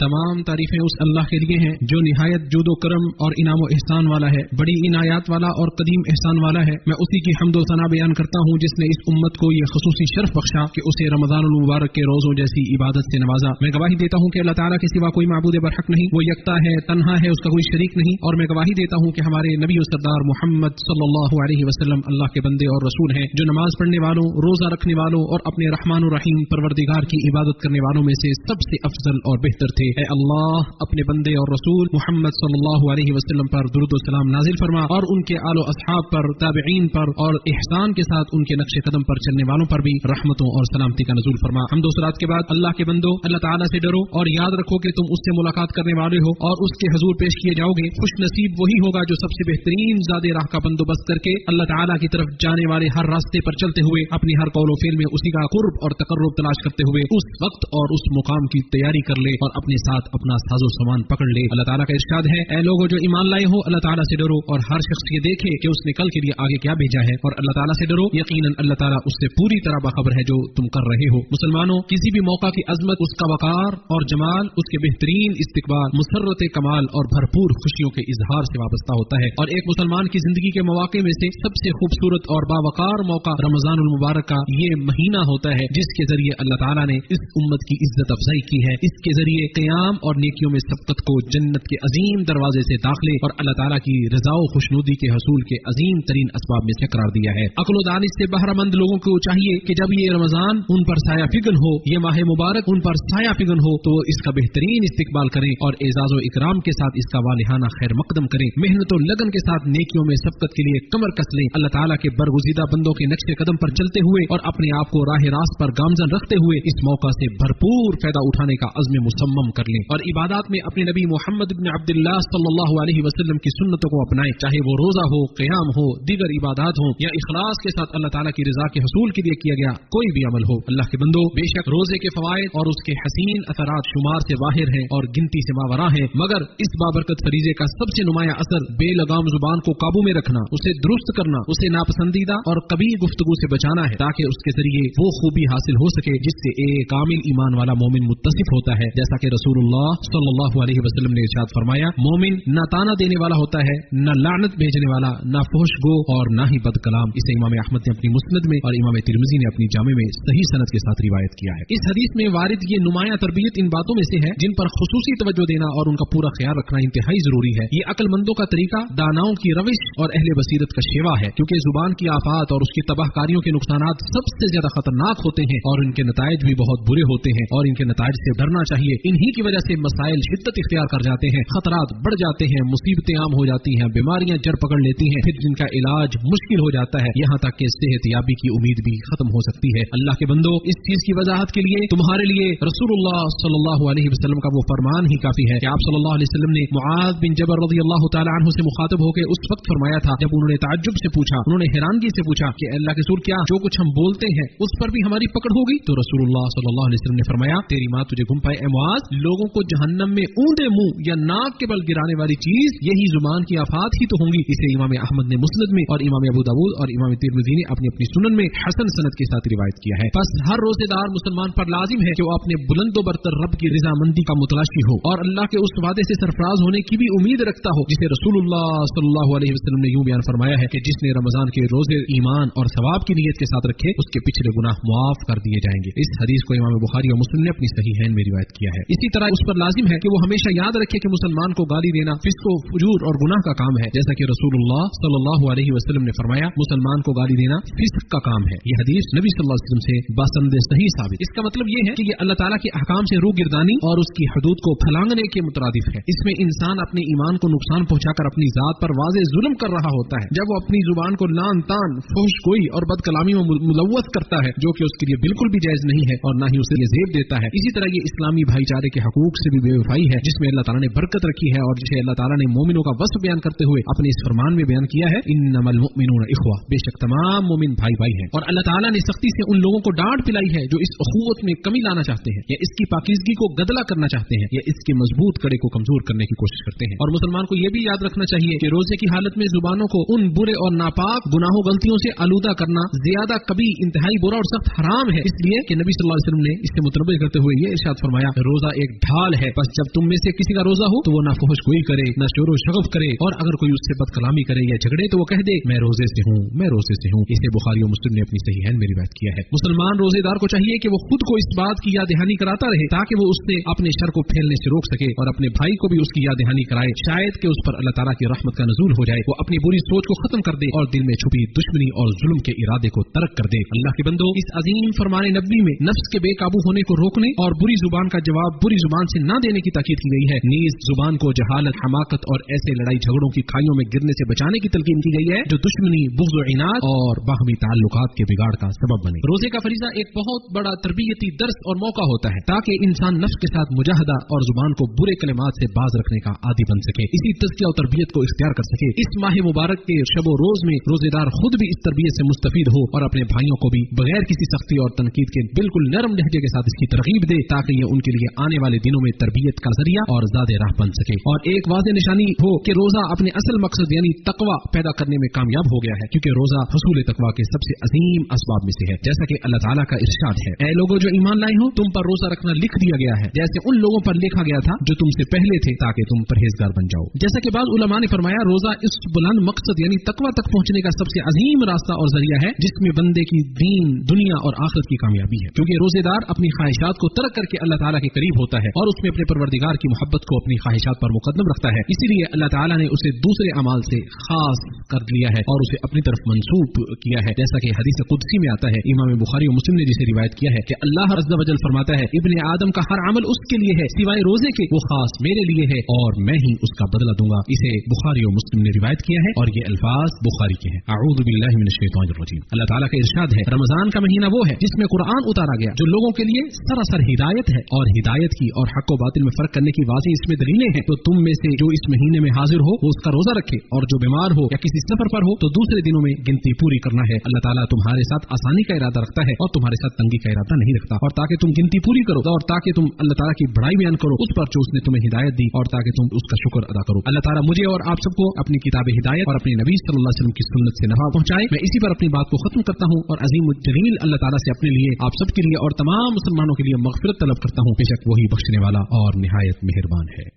تمام تعریفیں اس اللہ کے لیے ہیں جو نہایت جود و کرم اور انعام و احسان والا ہے، بڑی عنایات والا اور قدیم احسان والا ہے۔ میں اسی کی حمد و ثنا بیان کرتا ہوں جس نے اس امت کو یہ خصوصی شرف بخشا کہ اسے رمضان المبارک کے روزوں جیسی عبادت سے نوازا۔ میں گواہی دیتا ہوں کہ اللہ تعالیٰ کے سوا کوئی معبود برحق نہیں، وہ یکتا ہے، تنہا ہے، اس کا کوئی شریک نہیں، اور میں گواہی دیتا ہوں کہ ہمارے نبی و سردار محمد صلی اللہ علیہ وسلم اللہ کے بندے اور رسول ہیں، جو نماز پڑھنے والوں، روزہ رکھنے والوں اور اپنے رحمان الرحیم پروردگار کی عبادت کرنے والوں میں سے سب سے افضل اور بہتر تھے۔ اے اللہ، اپنے بندے اور رسول محمد صلی اللہ علیہ وسلم پر درود و سلام نازل فرما، اور ان کے آل و اصحاب پر، تابعین پر، اور احسان کے ساتھ ان کے نقش قدم پر چلنے والوں پر بھی رحمتوں اور سلامتی کا نزول فرما۔ حمد و صلات کے بعد اللہ کے بندو، اللہ تعالیٰ سے ڈرو اور یاد رکھو کہ تم اس سے ملاقات کرنے والے ہو اور اس کے حضور پیش کیے جاؤ گے۔ خوش نصیب وہی ہوگا جو سب سے بہترین زاد راہ کا بندوبست کر کے اللہ تعالیٰ کی طرف جانے والے ہر راستے پر چلتے ہوئے اپنی ہر قول و فعل میں اسی کا قرب اور تقرب تلاش کرتے ہوئے اس وقت اور اس مقام کی تیاری کر لے اور اپنے ساتھ اپنا ساز و سامان پکڑ لے۔ اللہ تعالیٰ کا ارشاد ہے، اے لوگوں جو ایمان لائے ہو، اللہ تعالیٰ سے ڈرو اور ہر شخص یہ دیکھے کہ اس نے کل کے لیے آگے کیا بھیجا ہے، اور اللہ تعالیٰ سے ڈرو، یقیناً اللہ تعالیٰ اس سے پوری طرح باخبر ہے جو تم کر رہے ہو۔ مسلمانوں، کسی بھی موقع کی عظمت، اس کا وقار اور جمال، اس کے بہترین استقبال، مسرت کمال اور بھرپور خوشیوں کے اظہار سے وابستہ ہوتا ہے، اور ایک مسلمان کی زندگی کے مواقع میں سے سب سے خوبصورت اور باوقار موقع رمضان المبارک کا یہ مہینہ ہوتا ہے جس کے ذریعے اللہ تعالیٰ نے اس امت کی عزت افزائی کی ہے، اس کے ذریعے قیام اور نیکیوں میں سبقت کو جنت کے عظیم دروازے سے داخلے اور اللہ تعالیٰ کی رضا و خوشنودی کے حصول کے عظیم ترین اسباب میں سے قرار دیا ہے۔ عقل و دانش سے بہرہ مند لوگوں کو چاہیے کہ جب یہ رمضان ان پر سایہ فگن ہو، یہ ماہ مبارک ان پر سایہ فگن ہو، تو اس کا بہترین استقبال کریں اور اعزاز و اکرام کے ساتھ اس کا والہانہ خیر مقدم کریں، محنت و لگن کے ساتھ نیکیوں میں سبقت کے لیے کمر کس لیں، اللہ تعالیٰ کے برگزیدہ بندوں کے نقش قدم پر چلتے ہوئے اور اپنے آپ کو راہ راست پر گامزن رکھتے ہوئے اس موقع سے بھرپور فائدہ اٹھانے کا عزم مصمم کر لیں، اور عبادات میں اپنے نبی محمد بن عبداللہ صلی اللہ علیہ وسلم کی سنتوں کو اپنائیں، چاہے وہ روزہ ہو، قیام ہو، دیگر عبادات ہوں، یا اخلاص کے ساتھ اللہ تعالیٰ کی رضا کے حصول کے لیے کیا گیا کوئی بھی عمل ہو۔ اللہ کے بندو، بے شک روزے کے فوائد اور اس کے حسین اثرات شمار سے باہر ہیں اور گنتی سے ماوراء ہیں، مگر اس بابرکت فریضے کا سب سے نمایاں اثر بے لگام زبان کو قابو میں رکھنا، اسے درست کرنا، اسے ناپسندیدہ اور قبیح گفتگو سے بچانا ہے، تاکہ اس کے ذریعے وہ خوبی حاصل ہو سکے جس سے ایک کامل ایمان والا مومن متصف ہوتا ہے، جیسا کہ رسول اللہ صلی اللہ علیہ وسلم نے ارشاد فرمایا، مومن نہ تانا دینے والا ہوتا ہے، نہ لعنت بھیجنے والا، نہ فحش گو اور نہ ہی بد کلام۔ اسے امام احمد نے اپنی مسند میں اور امام ترمذی نے اپنی جامع میں صحیح سند کے ساتھ روایت کیا ہے۔ اس حدیث میں وارد یہ نمایاں تربیت ان باتوں میں سے ہے جن پر خصوصی توجہ دینا اور ان کا پورا خیال رکھنا انتہائی ضروری ہے۔ یہ عقل مندوں کا طریقہ، داناؤں کی روش اور اہل بصیرت کا شیوا ہے، کیونکہ زبان کی آفات اور اس کی تباہ کاریوں کے نقصانات سب سے زیادہ خطرناک ہوتے ہیں اور ان کے نتائج بھی بہت برے ہوتے ہیں، اور ان کے نتائج سے ڈرنا چاہیے۔ انہی کی وجہ سے مسائل شدت اختیار کر جاتے ہیں، خطرات بڑھ جاتے ہیں، مصیبتیں عام ہو جاتی ہیں، بیماریاں جڑ پکڑ لیتی ہیں، پھر جن کا علاج مشکل ہو جاتا ہے، یہاں تک کہ صحت یابی کی امید بھی ختم ہو سکتی ہے۔ اللہ کے بندو، اس چیز کی وضاحت کے لیے تمہارے لیے رسول اللہ صلی اللہ علیہ وسلم کا وہ فرمان ہی کافی ہے کہ آپ صلی اللہ علیہ وسلم نے معاذ بن جبل رضی اللہ تعالی عنہ سے مخاطب ہو کے اس وقت فرمایا تھا جب انہوں نے تعجب سے پوچھا، انہوں نے حیرانگی سے پوچھا کہ اللہ کے رسول، کیا جو کچھ ہم بولتے ہیں اس پر بھی ہماری پکڑ ہوگی؟ تو رسول اللہ صلی اللہ علیہ وسلم نے فرمایا، تیری ماں تجھے گم پائے اے معاذ، لوگوں کو جہنم میں اونڈے منہ یا ناک کے بل گرانے والی چیز یہی زبان کی آفات ہی تو ہوں گی۔ اسے امام احمد نے مسند میں اور امام ابو داؤد اور امام ترمذی نے اپنی سنن میں حسن سند کے ساتھ روایت کیا ہے۔ بس ہر روزے دار مسلمان پر لازم ہے کہ وہ اپنے بلند و برتر رب کی رضامندی کا متلاشی ہو اور اللہ کے اس وعدے سے سرفراز ہونے کی بھی امید رکھتا ہو جسے رسول اللہ صلی اللہ علیہ وسلم نے یوں بیان فرمایا ہے کہ جس نے رمضان کے روزے ایمان اور ثواب کی نیت کے ساتھ رکھے اس کے پچھلے گناہ معاف کر دیے جائیں گے۔ اس حدیث کو امام بخاری اور مسلم نے اپنی صحیحین میں روایت کیا ہے۔ اسی طرح اس پر لازم ہے کہ وہ ہمیشہ یاد رکھے کہ مسلمان کو گالی دینا فسق و فجور اور گناہ کا کام ہے، جیسا کہ رسول اللہ صلی اللہ علیہ وسلم نے فرمایا، مسلمان کو گالی دینا فسق کا کام ہے۔ یہ حدیث نبی صلی اللہ علیہ وسلم سے باسند صحیح ثابت۔ اس کا مطلب یہ ہے کہ یہ اللہ تعالیٰ کے احکام سے روگردانی اور اس کی حدود کو پھلانگنے کے مترادف ہے۔ اس میں انسان اپنے ایمان کو نقصان پہنچا کر اپنی ذات پر واضح ظلم کر رہا ہوتا ہے جب وہ اپنی زبان کو لان تان، فحش گوئی اور بد کلامی میں ملوث کرتا ہے، جو کہ اس کے لیے بالکل بھی جائز نہیں ہے اور نہ ہی اسے یہ زیب دیتا ہے۔ اسی طرح یہ اسلامی بھائی چارے کے حقوق سے بھی بے وفائی ہے جس میں اللہ تعالیٰ نے برکت رکھی ہے اور جسے اللہ تعالیٰ نے مومنوں کا وصف بیان کرتے ہوئے اپنے اس فرمان میں بیان کیا ہے، انما المؤمنون اخوہ، بے شک تمام مومن بھائی بھائی ہیں۔ اور اللہ تعالیٰ نے سختی سے ان لوگوں کو ڈانٹ پلائی ہے جو اس اخوت میں کمی لانا چاہتے ہیں یا اس کی پاکیزگی کو گدلا کرنا چاہتے ہیں یا اس کے مضبوط کڑے کو کمزور کرنے کی کوشش کرتے ہیں۔ اور مسلمان کو یہ بھی یاد رکھنا چاہیے کہ روزے کی حالت میں زبانوں کو ان برے اور ناپاک گناہوں غلطیوں سے آلودہ کرنا زیادہ کبھی انتہائی برا اور سخت حرام ہے، اس لیے کہ نبی صلی اللہ علیہ وسلم نے اس سے متنبہ کرتے ہوئے یہ ارشاد فرمایا، روزہ ایک एक ढाल है। बस जब तुम में से किसी का रोजा हो तो वो ना फुहश गोई करे, ना शोर शगफ करे, और अगर कोई उससे बदकलामी करे या झगड़े तो वो कह दे मैं रोजे से हूँ, मैं रोजे से हूँ। इसे बुखारी और मुस्लिम ने अपनी सहीहैन में रिवायत किया है। मुसलमान रोजेदार को चाहिए कि वो खुद को इस बात की याद दहानी कराता रहे ताकि वो उससे अपने शर को फैलने से रोक सके और अपने भाई को भी उसकी याद दहानी कराए, शायद कि उस पर अल्लाह ताला की रहमत का नज़ूल हो जाए, वो अपनी बुरी सोच को खत्म कर दे और दिल में छुपी दुश्मनी और जुल्म के इरादे को तर्क कर दे। अल्लाह के बंदो, इस अजीम फरमाने नबी में नफ्स के बेकाबू होने को रोकने और बुरी जुबान का जवाब बुरी जुबान से न देने की ताकीद की गई है। नीज जुबान को जहालत, हमाकत और ऐसे लड़ाई झगड़ों की खाइयों में गिरने से बचाने की तलकीन की गई है जो दुश्मनी, बुग़्ज़ और इनाद और बाहमी ताल्लुकात के बिगाड़ का सबब बने। रोजे का फरीज़ा एक बहुत बड़ा तरबियती दर्स और मौका होता है ताकि इंसान नफ्स के साथ मुजाहदा और जुबान को बुरे कलिमात से बाज रखने का आदी बन सके, इसी तज़किया और तरबियत को इख्तियार कर सके। इस माह मुबारक के शब रोज में रोजेदार खुद भी इस तरबियत से मुस्तफीद हो और अपने भाइयों को भी बगैर किसी सख्ती और तनकीद के बिल्कुल नरम लहजे के साथ इसकी तरगीब दे ताकि ये उनके लिए आने वाले दिनों में तरबियत का जरिया और ज़ादे राह बन सके और एक वाज़ेह निशानी हो कि रोजा अपने असल मकसद यानी तकवा पैदा करने में कामयाब हो गया है, क्योंकि रोजा हसूल तकवा के सबसे अजीम असबाब में से है। जैसा कि अल्लाह ताला का इरशाद है, ऐ लोगों जो ईमान लाए हो, तुम पर रोजा रखना लिख दिया गया है जैसे उन लोगों पर लिखा गया था जो तुमसे पहले थे ताकि तुम परहेजगार बन जाओ। जैसा कि बाद उलमा ने फरमाया, रोजा इस बुलंद मकसद यानी तकवा तक पहुंचने का सबसे अजीम रास्ता और जरिया है जिसमें बंदे की दीन, दुनिया और आखिरत की कामयाबी है, क्योंकि रोजेदार अपनी ख्वाहिशात को तर्क करके अल्लाह ताला के करीब होता है और उसमें अपने परवरदिगार की मोहब्बत को अपनी ख्वाहिशात पर मुकद्दम रखता है। इसीलिए अल्लाह ताला ने उसे दूसरे अमाल से खास कर लिया है और उसे अपनी तरफ मंसूब किया है, जैसा कि हदीस कुदसी में आता है। इमाम बुखारी और मुस्लिम ने जिसे रिवायत किया है कि अल्लाह अज़्ज़ व जल फरमाता है, इब्ने आदम का हर अमल उसके लिए है सिवाय रोजे के, वो खास मेरे लिए है और मैं ही उसका बदला दूंगा। इसे बुखारी और मुस्लिम ने रिवायत किया है और ये अल्फाज बुखारी के हैं। अऊज़ु बिल्लाहि मिनश शैतानिर रजीम। अल्लाह ताला का इरशाद है, रमजान का महीना वो है जिसमें कुरान उतारा गया जो लोगों के लिए सरासर हिदायत है और हिदायत की और हक व बातिल में फर्क करने की वाज़ेह इसमें दलीलें हैं। तो तुम में से जो इस महीने में हाजिर हो वो उसका रोजा रखे और जो बीमार हो या किसी सफर पर हो तो दूसरे दिनों में गिनती पूरी करना है। अल्लाह ताला तुम्हारे साथ आसानी का इरादा रखता है और तुम्हारे साथ तंगी का इरादा नहीं रखता, और ताकि तुम गिनती पूरी करो और ताकि तुम अल्लाह ताला की बड़ाई बयान करो उस पर जो उसने तुम्हें हिदायत दी और ताकि तुम उसका शुक्र अदा करो। अल्लाह ताला मुझे और आप सबको अपनी किताब हिदायत और अपने नबी सल्लल्लाहु अलैहि वसल्लम की सुन्नत से नफा पहुंचाए। मैं इसी पर अपनी बात को खत्म करता हूं और अजीम जलील अल्लाह ताला से अपने लिए, आप सबके लिए और तमाम मुसलमानों के लिए मग़फ़िरत तलब करता हूं। बेशक वही बख्शने वाला और निहायत मेहरबान है।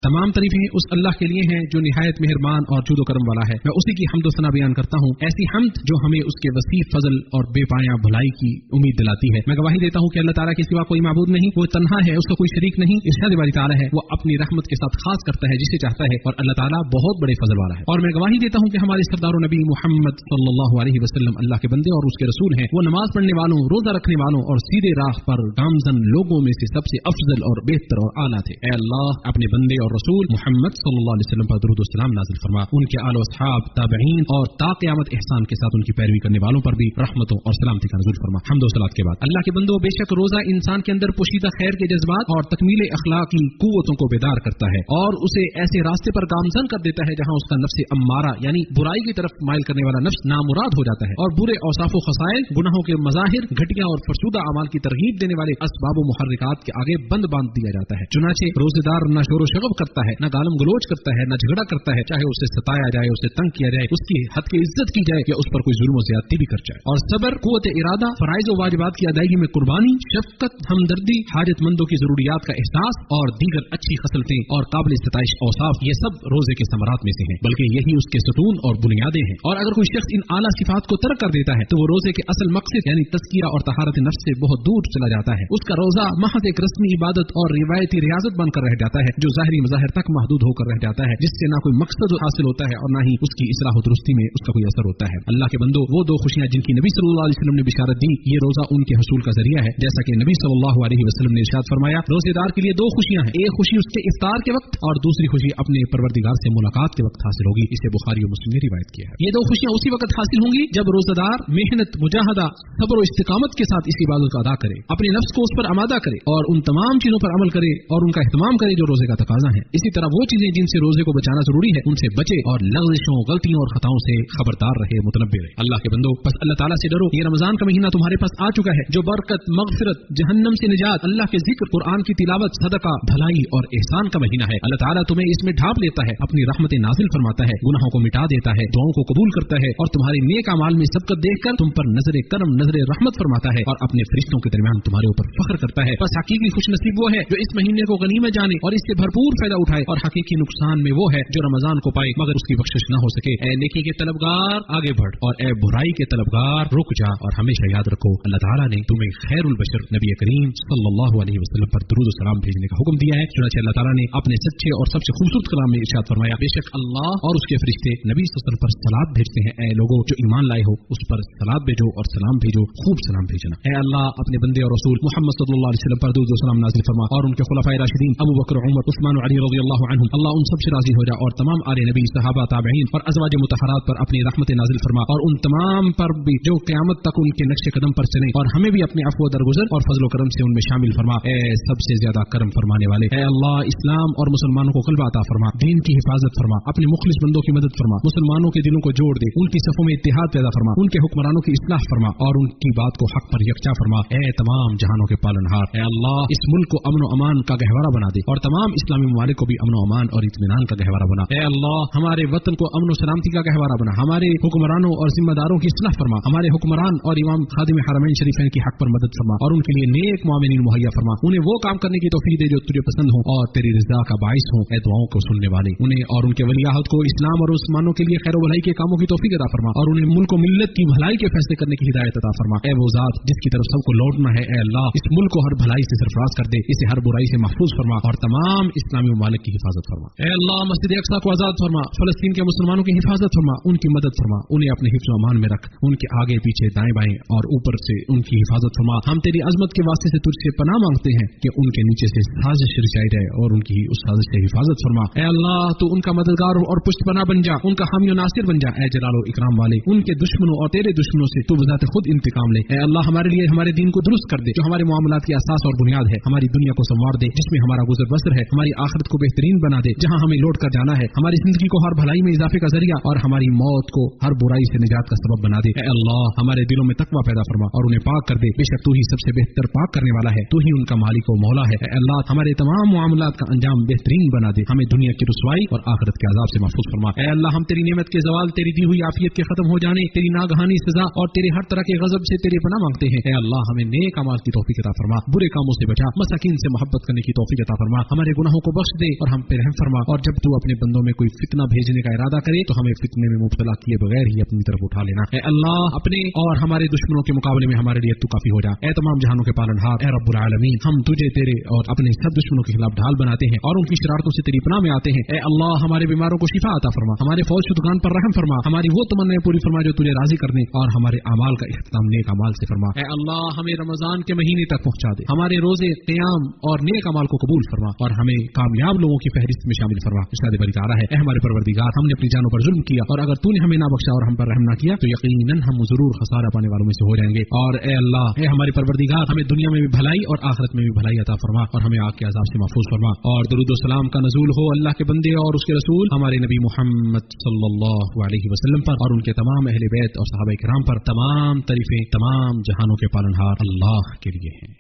तमाम तरीफें उस अल्लाह के लिए हैं जो निहायत मेहरबान और जुदो करम वाला है। मैं उसी की हम्द व सना बयान करता हूँ, ऐसी हम्द जो हमें उसके वसी फजल और बेपाया भलाई की उम्मीद दिलाती है। मैं गवाही देता हूँ कि अल्लाह ताला के सिवा कोई माबूद नहीं, वो तन्हा है, उसका कोई शरीक नहीं, इरशाद बारी ताला है, वो अपनी रहमत के साथ खास करता है जिसे चाहता है और अल्लाह ताला बहुत बड़े फजल वाला है। और मैं गवाही देता हूँ कि हमारे सरदार नबी मुहम्मद सल्लल्लाहु अलैहि वसल्लम अल्लाह के बंदे और उसके रसूल हैं। वो नमाज पढ़ने वालों, रोजा रखने वालों और सीधे राह पर गामजन लोगों में से सबसे अफजल और बेहतर और आला थे। ऐ अल्लाह, अपने बंदे और रसूल मोहम्मद सल्लल्लाहु अलैहि वसल्लम पर दुरूद व सलाम नाज़िल फरमा, उनके आल व असहाब, ताबईन और ता क़यामत एहसान के साथ उनकी पैरवी करने वालों पर भी रहमतों और सलामती का नज़ूल फरमा। हम्द व सलात के बाद अल्लाह के बंदो, बेशक रोजा इंसान के अंदर पोशीदा खैर के जज्बात और तकमील अखलाक की कुव्वतों को बेदार करता है और उसे ऐसे रास्ते पर गामजन कर देता है जहां उसका नफ्स अम्मारा यानी बुराई की तरफ माइल करने वाला नफ्स नामुराद हो जाता है और बुरे औसाफ व खसाइल, गुनाहों के मज़ाहिर, घटिया और फरसूदा अमाल की तरगीब देने वाले असबाब व मुहर्रिकात के आगे बंद बांध दिया जाता है। चुनाचे रोजेदार न शोर शगब करता है, न गालम गलोच करता है, न झगड़ा करता है, चाहे उसे सताया जाए, उसे तंग किया जाए, उसकी हद की इज्जत की जाए या उस पर कोई जुल्म व ज़्यादती भी कर जाए। और सब्र, कुव्वत इरादा, फराइज व वाजिबात की अदायगी में कुर्बानी, शफकत, हमदर्दी, हाजतमंदों की जरूरियात का एहसास और दीगर अच्छी खसलतें और काबिल सताइश औसाफ, ये सब रोजे के समरात में से हैं, बल्कि यही उसके सतून और बुनियादें हैं। और अगर कोई शख्स इन आला सिफात को तर्क कर देता है तो वो रोजे के असल मकसद यानी तज़किया और तहारत नफ्स से बहुत दूर चला जाता है। उसका रोजा महज एक रस्मी इबादत और रिवायती रियाजत बनकर रह जाता है जो ज़ाहिरी मज़ाहिर तक महदूद होकर रह जाता है, जिससे ना कोई मकसद हासिल होता है और ना ही उसकी इस्लाह दुरुस्ती में उसका कोई असर होता है। अल्लाह के बंदो, वो दो खुशियां जिनकी नबी सल्लल्लाहु अलैहि वसल्लम ने बिशारत दी, ये रोजा उनके हसूल का जरिया है। जैसा कि नबी सल्लल्लाहु अलैहि वसल्लम ने इरशाद फरमाया, रोजेदार के लिए दो खुशियां हैं, एक खुशी उसके इफ्तार के वक्त और दूसरी खुशी अपने परवरदिगार से मुलाकात के वक्त हासिल होगी। इसे बुखारी और मुस्लिम ने रिवायत किया है। ये दो खुशियां उसी वक्त हासिल होंगी जब रोजेदार मेहनत, मुजाहदा, सब्र और इस्तिकामत के साथ इस इबादत को अदा करे, अपने नफ्स को उस पर आमादा करे और उन तमाम चीजों पर अमल करे और उनका एहतमाम करे जो रोजे का तकाजा है। इसी तरह वो चीजें जिनसे रोजे को बचाना जरूरी है उनसे बचे और लग़ज़िशों, गलतियों और खताओं से खबरदार रहे, मुतनब्बे रहे। अल्लाह के बंदो, बस अल्लाह ताला से डरो। ये रमजान का महीना तुम्हारे पास आ चुका है, जो बरकत, मग़फ़िरत, जहन्नम से निजात, अल्लाह के जिक्र, कुरान की तिलावत, सदका, भलाई और एहसान का महीना है। अल्लाह ताला तुम्हें इसमें ढांप लेता है, अपनी रहमतें नाज़िल फरमाता है, गुनाहों को मिटा देता है, दुआओं को कबूल करता है और तुम्हारे नेक अमाल में सबकत देखकर तुम पर नजर करम, नजर रहमत फरमाता है और अपने फरिश्तों के दरमियान तुम्हारे ऊपर फख्र करता है। बस हकीकी खुशनसीब वो है जो इस महीने को गनीमत जाने और इससे भरपूर फायदा उठाए, और हकीकी नुकसान में वो है जो रमजान को पाए मगर उसकी बख्शिश न हो सके। ए नेकी के तलबगार आगे बढ़ और ए बुराई के तलबगार रुक जा, और हमेशा याद रखो अल्लाह ताला ने तुम्हें खैरुल बशर नबी करीम सल्लल्लाहु अलैहि वसल्लम पर दुरूद और सलाम भेजने का हुक्म दिया है। चुनांचे अल्लाह ताला ने अपने सच्चे और सबसे खूबसूरत कलाम में इरशाद फरमाया, बेशक अल्लाह और उसके फरिश्ते नबी सल्लल्लाहु अलैहि वसल्लम पर सलात भेजते हैं। ए लोगों जो ईमान लाए हो उस पर सलात भेजो और सलाम भेजो, खूब सलाम भेजना। ए अल्लाह अपने बंदे और रसूल मोहम्मद सल्लल्लाहु अलैहि वसल्लम पर दुरूद और सलाम नाज़िल फरमा और उनके खुलफाए राशिदीन अबू बकर, उमर, उस्मान और अली रज़ियल्लाहु अन्हुम, अल्लाह उन सबसे राजी हो जा और तमाम आले नबी, सहाबा, ताबईन और अज़वाज मुतहहरात पर अपनी रहमतें नाज़िल फरमा और उन तमाम पर भी जो क़यामत तक उनके नक्शे कदम पर चले, और हमें भी अपने अफ़्व दरगुज़र और फज़ल व करम से उनमें शामिल फरमा। ए सबसे ज्यादा करम फरमाने वाले, ए अल्लाह इस्लाम और मुसलमानों को ग़लबा अता फरमा, दीन की हिफाजत फरमा, अपने मुखलिस बंदों की मदद फरमा, मुसलमानों के दिलों को जोड़ दे, उनकी सफ़ों में इत्तेहाद पैदा फरमा, उनके हुक्मरानों की इस्लाह फरमा और उनकी बात को हक पर यकजा फरमा। ए तमाम जहानों के पालनहार, ए अल्लाह इस मुल्क को अमन व अमान का गहवारा बना दे और तमाम इस्लामी ममालिक को भी अमन व अमान और इत्मीनान का गहवारा बना। ए अल्लाह हमारे वतन को अमन व सलामती का गहवारा बना, हमारे हुक्मरानों और जिम्मेदारों की इस्लाह फरमा, हमारे हुक्मरान और इमाम खादिम हरमैन शरीफैन की हक पर मदद फरमा और उनके लिए नेक मुआमिनीन मुहैया फरमा, उन्हें वो काम करने की तौफीक दे जो तुझे पसंद हो और तेरी रिज़ा का बाइस हो। ए दुआओं को सुनने वाले, उन्हें और उनके वलियाहत को इस्लाम और मुसलमानों के लिए खैर व भलाई के कामों की तौफीक अता फरमा और उन्हें मुल्क व मिल्लत की भलाई के फैसले करने की हिदायत अता फरमा। ए वो ज़ात जिसकी तरफ सबको लौटना है, ए अल्लाह इस मुल्क को हर भलाई से सरफराज कर दे, इसे हर बुराई से महफूज फरमा और तमाम इस्लामी ममालिक की हिफाजत फरमा। ए अल्लाह मस्जिद अक्सा को आज़ाद फरमा, फलस्तीन के मुसलमानों की हिफाजत फरमा, उनकी मदद फरमा, उन्हें अपने हिफ्ज़ व अमान में रख, उनके आगे पीछे दाएं बाएं और ऊपर से उनकी हिफाजत फरमा। हम तेरी अजमत के वास्ते से तुझसे पनाह मांगते हैं कि उनके नीचे से साजिश रचाई जाए और उनकी उस साजिश से हिफाजत फरमा। ए अल्लाह तू उनका मददगार और पुष्टपनाह बन जा, उनका हामी और नासिर बन जा। ए जलाल व इकराम वाले, उनके दुश्मनों और तेरे दुश्मनों से तू बज़ात खुद इंतकाम ले। ए अल्लाह हमारे लिए हमारे दीन को दुरुस्त कर दे जो हमारे मामलात की असास और बुनियाद है, हमारी दुनिया को संवार दे जिसमें हमारा गुजर बसर है, हमारी आखिरत को बेहतरीन बना दे जहाँ हमें लौट कर जाना है, हमारी जिंदगी को हर भलाई में इजाफे का जरिया और हमारी मौत को हर बुराई से निजात का सबब बना दे। ए अल्लाह हमारे दिलों में तकवा पैदा फरमा और उन्हें पाक कर दे, बेशक तू ही सबसे बेहतर पाक करने वाला है, तू ही उनका मालिक व मौला है। ए अल्लाह हमारे तमाम मामलात का अंजाम बेहतरीन बना दे, हमें दुनिया की रुसवाई और आखिरत के अजाब से महफूज फरमा। ए अल्लाह हम तेरी नेमत के ज़वाल, तेरी दी हुई आफियत के खत्म हो जाने, तेरी नागहानी सजा और तेरे हर तरह के गजब से तेरी पनाह मांगते हैं। ए अल्लाह हमें नेक अमाल की तौफीक अता फरमा, बुरे कामों से बचा, मसाकीन से मोहब्बत करने की तौफीक अता फरमा, हमारे गुनाहों को बख्श दे और हम पे रहम फरमा। और जब तू अपने बंदों में कोई फितना भेजने का इरादा करे तो हमें फितने में मुब्तला किए बगैर ही अपनी तरफ उठा लेना। ए अल्लाह अपने और हमारे दुश्मनों के मुकाबले में हमारे लिए तू काफी हो जा। ए तमाम जहानों के पालनहार, ए रब्बुल आलमीन, हम तुझे, तेरे और अपने सब दुश्मनों के खिलाफ ढाल बनाते हैं और उनकी शरारतों से तेरी पनाह में आते हैं। ए अल्लाह हमारे बीमारों को शिफा अता फरमा, हमारे फौज शुदगान पर रहम फरमा, हमारी वो तमन्नाएं पूरी फरमा जो तुझे राजी करने और हमारे अमाल का इख्तिताम नेक अमाल से फरमा। ए अल्लाह हमें रमजान के महीने तक पहुंचा दे, हमारे रोजे, क़याम और नेक अमाल को कबूल फरमा और हमें कामयाब लोगों की फहरिस्त में शामिल फरमा। इरशाद बारी ताला है, ए हमारे परवरदिगार, हमने अपनी जानों पर जुल्म किया और अगर तूने हमें ना बख्शा और हम पर रहम ना किया तो यकीनन हम जरूर खसारा पाने वालों में से हो जाएंगे। और ए अल्लाह, ए हमारे परवरदिगार, हमें दुनिया में भी भलाई और आखिरत में भी भलाई अता फरमा और हमें आग के अजाब से महफूज फरमा। और दुरूद व सलाम का नज़ूल हो अल्लाह के बंदे और उसके रसूल हमारे नबी मुहम्मद सल्लल्लाहु अलैहि वसल्लम पर और उनके तमाम अहले बैत और सहाबा किराम पर। तमाम तारीफें तमाम जहानों के पालनहार अल्लाह के लिए हैं।